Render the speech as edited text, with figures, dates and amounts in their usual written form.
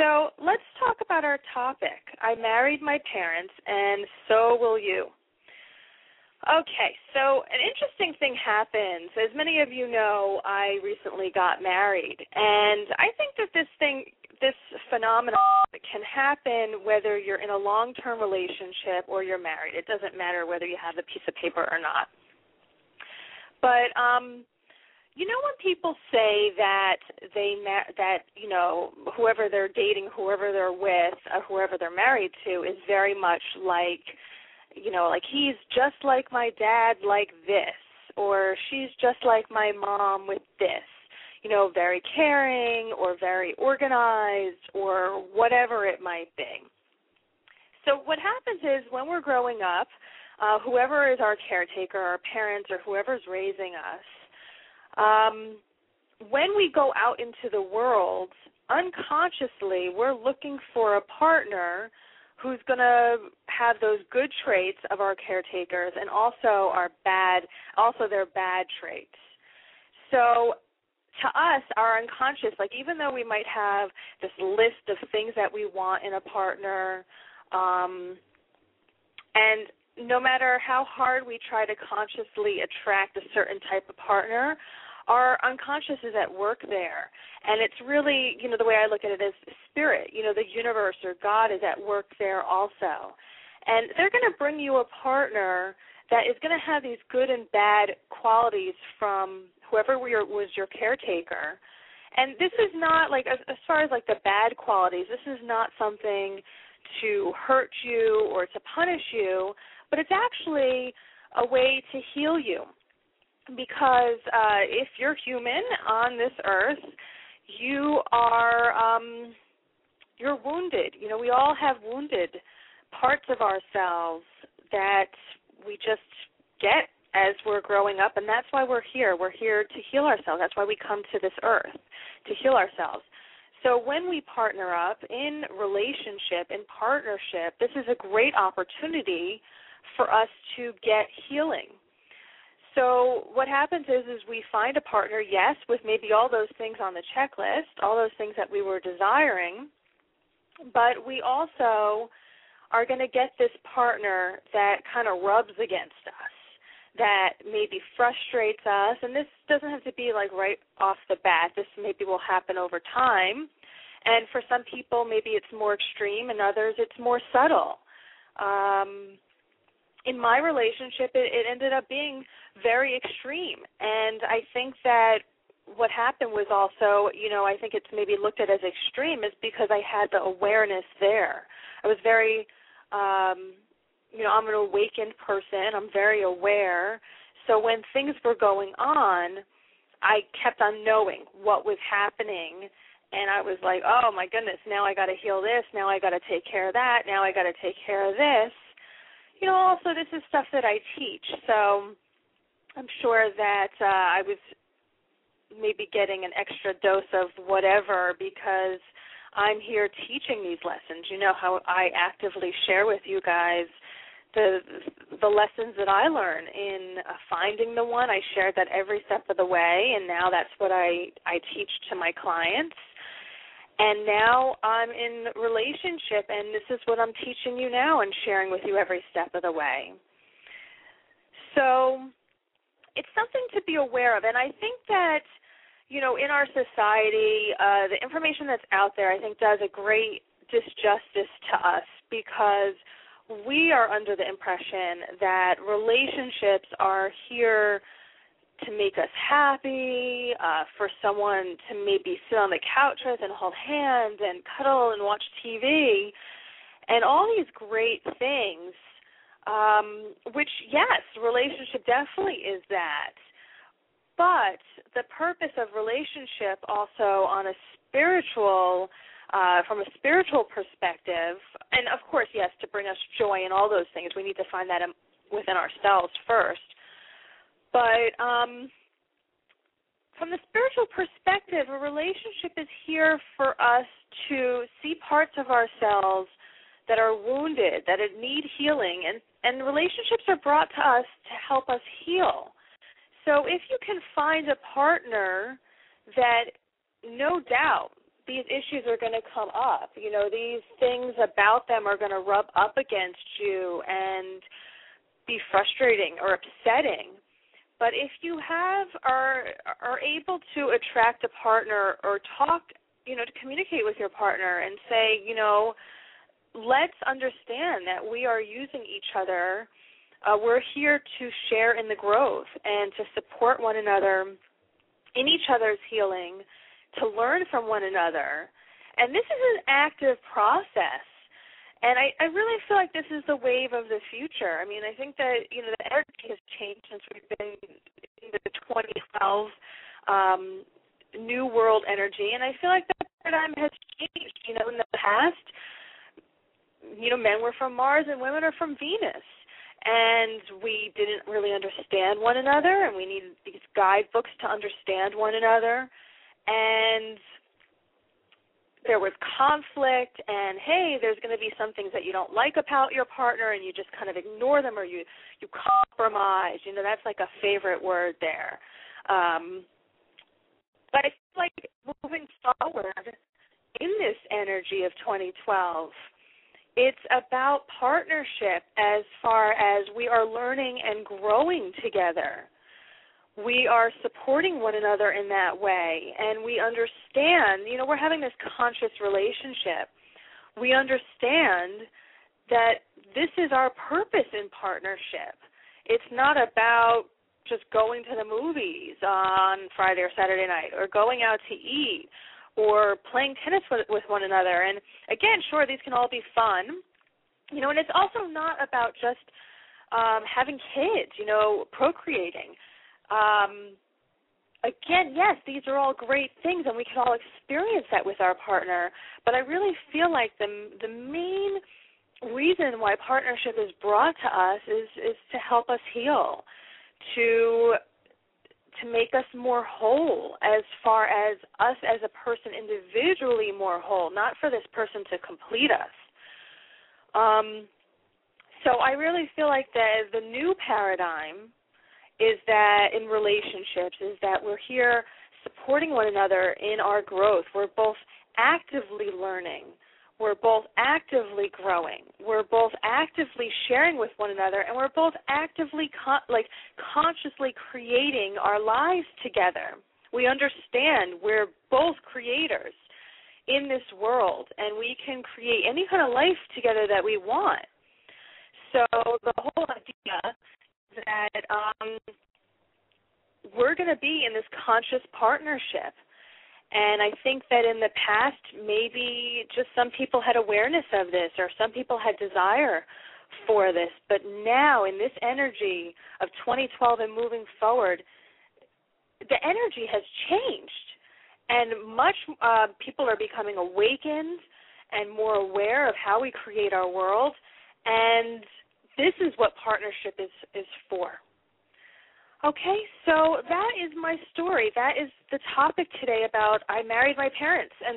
So let's talk about our topic. I married my parents, and so will you. Okay, so an interesting thing happens. As many of you know, I recently got married, and I think that this phenomenon can happen whether you're in a long-term relationship or you're married. It doesn't matter whether you have the piece of paper or not. But you know when people say that whoever they're dating, whoever they're with, whoever they're married to is very much like he's just like my dad like this, or she's just like my mom with this, very caring or very organized or whatever it might be. So what happens is when we're growing up, whoever is our caretaker, our parents, or whoever's raising us, when we go out into the world, unconsciously we're looking for a partner who's going to have those good traits of our caretakers and also their bad traits. So to us, our unconscious, even though we might have this list of things that we want in a partner, and no matter how hard we try to consciously attract a certain type of partner, our unconscious is at work there. And it's really, the way I look at it is spirit, the universe or God is at work there also. And they're going to bring you a partner that is going to have these good and bad qualities from whoever was your caretaker. And this is not, as far as the bad qualities, this is not something to hurt you or to punish you, but it's actually a way to heal you. Because if you're human on this earth, you are you're wounded. We all have wounded parts of ourselves that we just get as we're growing up, and that's why we're here. We're here to heal ourselves. That's why we come to this earth, to heal ourselves. So when we partner up in relationship, in partnership, this is a great opportunity for us to get healing. So what happens is we find a partner, yes, with maybe all those things on the checklist, all those things that we were desiring, but we also are going to get this partner that kind of rubs against us, that maybe frustrates us, and this doesn't have to be right off the bat. This maybe will happen over time, and for some people maybe it's more extreme, and others it's more subtle. In my relationship, it ended up being very extreme, and I think that what happened was also, I think it's maybe looked at as extreme is because I had the awareness there. I was very, I'm an awakened person. I'm very aware. So when things were going on, I kept on knowing what was happening, and I was like, oh, my goodness, now I got to heal this. Now I got to take care of that. Now I got to take care of this. Also this is stuff that I teach, so I'm sure that I was maybe getting an extra dose of whatever because I'm here teaching these lessons. You know how I actively share with you guys the lessons that I learn in finding the one. I shared that every step of the way, and now that's what I teach to my clients. And now I'm in relationship, and this is what I'm teaching you now and sharing with you every step of the way. So it's something to be aware of. And I think that, in our society, the information that's out there, I think, does a great disjustice to us because we are under the impression that relationships are here to make us happy, for someone to maybe sit on the couch with and hold hands and cuddle and watch TV, and all these great things, which, yes, relationship definitely is that. But the purpose of relationship also on a spiritual, from a spiritual perspective, and of course, yes, to bring us joy and all those things, we need to find that within ourselves first. But from the spiritual perspective, a relationship is here for us to see parts of ourselves that are wounded, that need healing, and relationships are brought to us to help us heal. So if you can find a partner that, no doubt, these issues are going to come up. You know, these things about them are going to rub up against you and be frustrating or upsetting. But if you are able to attract a partner or talk, you know, to communicate with your partner and say, you know, let's understand that we are using each other. We're here to share in the growth and to support one another in each other's healing, to learn from one another. And this is an active process. And I really feel like this is the wave of the future. I mean, I think that, you know, the energy has changed since we've been in the 2012 New World energy. And I feel like that paradigm has changed. You know, in the past, you know, men were from Mars and women are from Venus. And we didn't really understand one another, and we needed these guidebooks to understand one another. And there was conflict, and, hey, there's going to be some things that you don't like about your partner, and you just kind of ignore them or you compromise. You know, that's like a favorite word there. But I feel like moving forward in this energy of 2012, it's about partnership as far as we are learning and growing together. We are supporting one another in that way, and we understand, you know, we're having this conscious relationship. We understand that this is our purpose in partnership. It's not about just going to the movies on Friday or Saturday night or going out to eat or playing tennis with one another. And, again, sure, these can all be fun, you know, and it's also not about just having kids, you know, procreating. Again, yes, these are all great things, and we can all experience that with our partner, but I really feel like the main reason why partnership is brought to us is to help us heal, to make us more whole as far as us as a person individually more whole, not for this person to complete us. So I really feel like the new paradigm is that in relationships is that we're here supporting one another in our growth. We're both actively learning. We're both actively growing. We're both actively sharing with one another, and we're both actively consciously creating our lives together. We understand we're both creators in this world, and we can create any kind of life together that we want. So the whole idea that we're going to be in this conscious partnership. And I think that in the past, maybe just some people had awareness of this or some people had desire for this. But now in this energy of 2012 and moving forward, the energy has changed. And much people are becoming awakened and more aware of how we create our world. And this is what partnership is for. Okay, so that is my story. That is the topic today about I married my parents. And